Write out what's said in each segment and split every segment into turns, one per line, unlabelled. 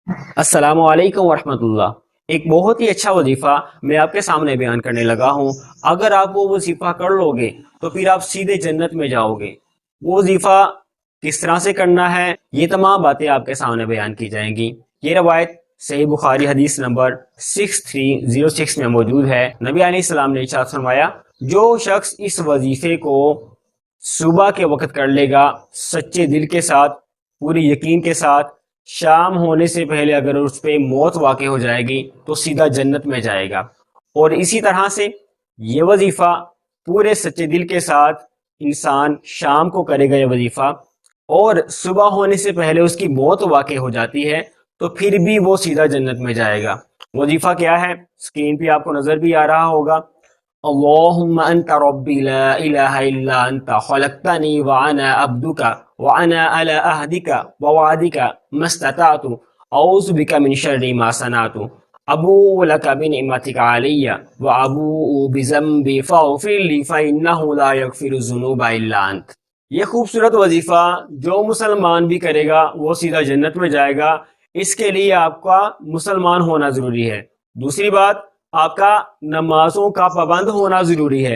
السلام علیکم ورحمۃ اللہ۔ ایک بہت ہی اچھا وظیفہ میں آپ کے سامنے بیان کرنے لگا ہوں۔ اگر آپ وہ وظیفہ کر لو گے تو پھر آپ سیدھے جنت میں جاؤ گے۔ وہ وظیفہ کس طرح سے کرنا ہے، یہ تمام باتیں آپ کے سامنے بیان کی جائیں گی۔ یہ روایت صحیح بخاری حدیث نمبر 6306 میں موجود ہے۔ نبی علیہ السلام نے ارشاد فرمایا، جو شخص اس وظیفے کو صبح کے وقت کر لے گا سچے دل کے ساتھ، پوری یقین کے ساتھ، شام ہونے سے پہلے اگر اس پہ موت واقع ہو جائے گی تو سیدھا جنت میں جائے گا۔ اور اسی طرح سے یہ وظیفہ پورے سچے دل کے ساتھ انسان شام کو کرے گا یہ وظیفہ، اور صبح ہونے سے پہلے اس کی موت واقع ہو جاتی ہے تو پھر بھی وہ سیدھا جنت میں جائے گا۔ وظیفہ کیا ہے؟ اسکرین پہ آپ کو نظر بھی آ رہا ہوگا۔ اللهم أنت ربي لا إله إلا أنت خلقتني وأنا عبدك وأنا على عهدك ووعدك ما استطعت أعوذ بك من شر ما صنعت أبوء لك بنعمتك علي وأبوء بذنبي فاغفر لي فإنه لا يغفر الذنوب إلا أنت۔ یہ خوبصورت وظیفہ جو مسلمان بھی کرے گا وہ سیدھا جنت میں جائے گا۔ اس کے لیے آپ کا مسلمان ہونا ضروری ہے۔ دوسری بات، آپ کا نمازوں کا پابند ہونا ضروری ہے،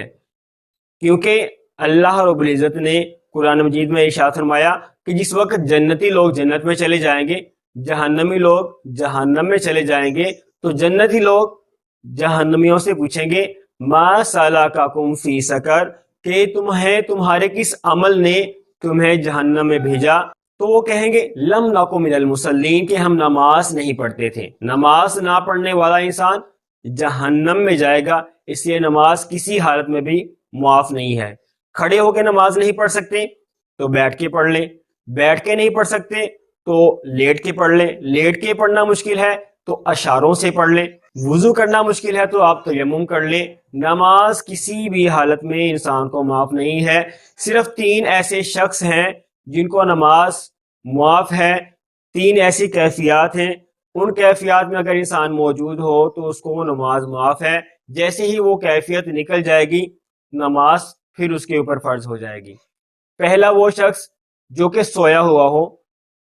کیونکہ اللہ رب العزت نے قرآن مجید میں ارشاد فرمایا کہ جس وقت جنتی لوگ جنت میں چلے جائیں گے، جہنمی لوگ جہنم میں چلے جائیں گے، تو جنتی لوگ جہنمیوں سے پوچھیں گے ما سلککم فی سقر، کہ تمہارے کس عمل نے تمہیں جہنم میں بھیجا؟ تو وہ کہیں گے لم نکو من المصلین، کہ ہم نماز نہیں پڑھتے تھے۔ نماز نہ پڑھنے والا انسان جہنم میں جائے گا، اس لیے نماز کسی حالت میں بھی معاف نہیں ہے۔ کھڑے ہو کے نماز نہیں پڑھ سکتے تو بیٹھ کے پڑھ لیں، بیٹھ کے نہیں پڑھ سکتے تو لیٹ کے پڑھ لیں، لیٹ کے پڑھنا مشکل ہے تو اشاروں سے پڑھ لیں، وضو کرنا مشکل ہے تو آپ تیمم کر لیں۔ نماز کسی بھی حالت میں انسان کو معاف نہیں ہے۔ صرف 3 ایسے شخص ہیں جن کو نماز معاف ہے، 3 ایسی کیفیات ہیں، ان کیفیات میں اگر انسان موجود ہو تو اس کو نماز معاف ہے۔ جیسے ہی وہ کیفیت نکل جائے گی نماز پھر اس کے اوپر فرض ہو جائے گی۔ پہلا وہ شخص جو کہ سویا ہوا ہو،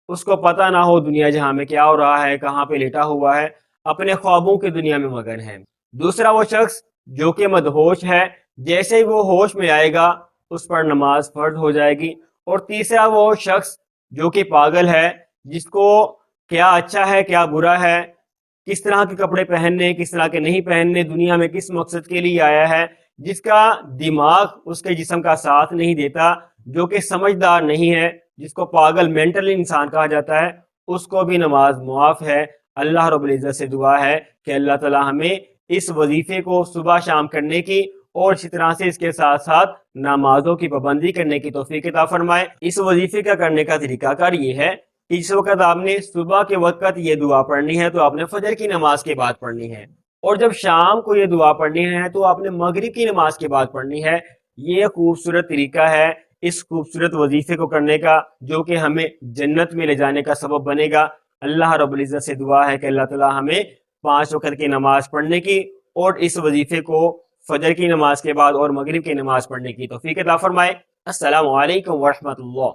اس کو پتہ نہ ہو دنیا جہاں میں کیا ہو رہا ہے، کہاں پہ لیٹا ہوا ہے، اپنے خوابوں کی دنیا میں مگن ہے۔ دوسرا وہ شخص جو کہ مدہوش ہے، جیسے ہی وہ ہوش میں آئے گا اس پر نماز فرض ہو جائے گی۔ اور تیسرا وہ شخص جو کہ پاگل ہے، جس کو کیا اچھا ہے کیا برا ہے، کس طرح کے کپڑے پہننے کس طرح کے نہیں پہننے، دنیا میں کس مقصد کے لیے آیا ہے، جس کا دماغ اس کے جسم کا ساتھ نہیں دیتا، جو کہ سمجھدار نہیں ہے، جس کو پاگل مینٹل انسان کہا جاتا ہے، اس کو بھی نماز معاف ہے۔ اللہ رب العزت سے دعا ہے کہ اللہ تعالی ہمیں اس وظیفے کو صبح شام کرنے کی اور اسی طرح سے اس کے ساتھ ساتھ نمازوں کی پابندی کرنے کی توفیق عطا فرمائے۔ اس وظیفے کا کرنے کا طریقہ کار یہ ہے کہ جس وقت آپ نے صبح کے وقت یہ دعا پڑھنی ہے تو آپ نے فجر کی نماز کے بعد پڑھنی ہے، اور جب شام کو یہ دعا پڑھنی ہے تو آپ نے مغرب کی نماز کے بعد پڑھنی ہے۔ یہ خوبصورت طریقہ ہے اس خوبصورت وظیفے کو کرنے کا، جو کہ ہمیں جنت میں لے جانے کا سبب بنے گا۔ اللہ رب العزت سے دعا ہے کہ اللہ تعالی ہمیں 5 وقت کی نماز پڑھنے کی اور اس وظیفے کو فجر کی نماز کے بعد اور مغرب کی نماز پڑھنے کی توفیق عطا فرمائے۔ السلام علیکم ورحمۃ اللہ۔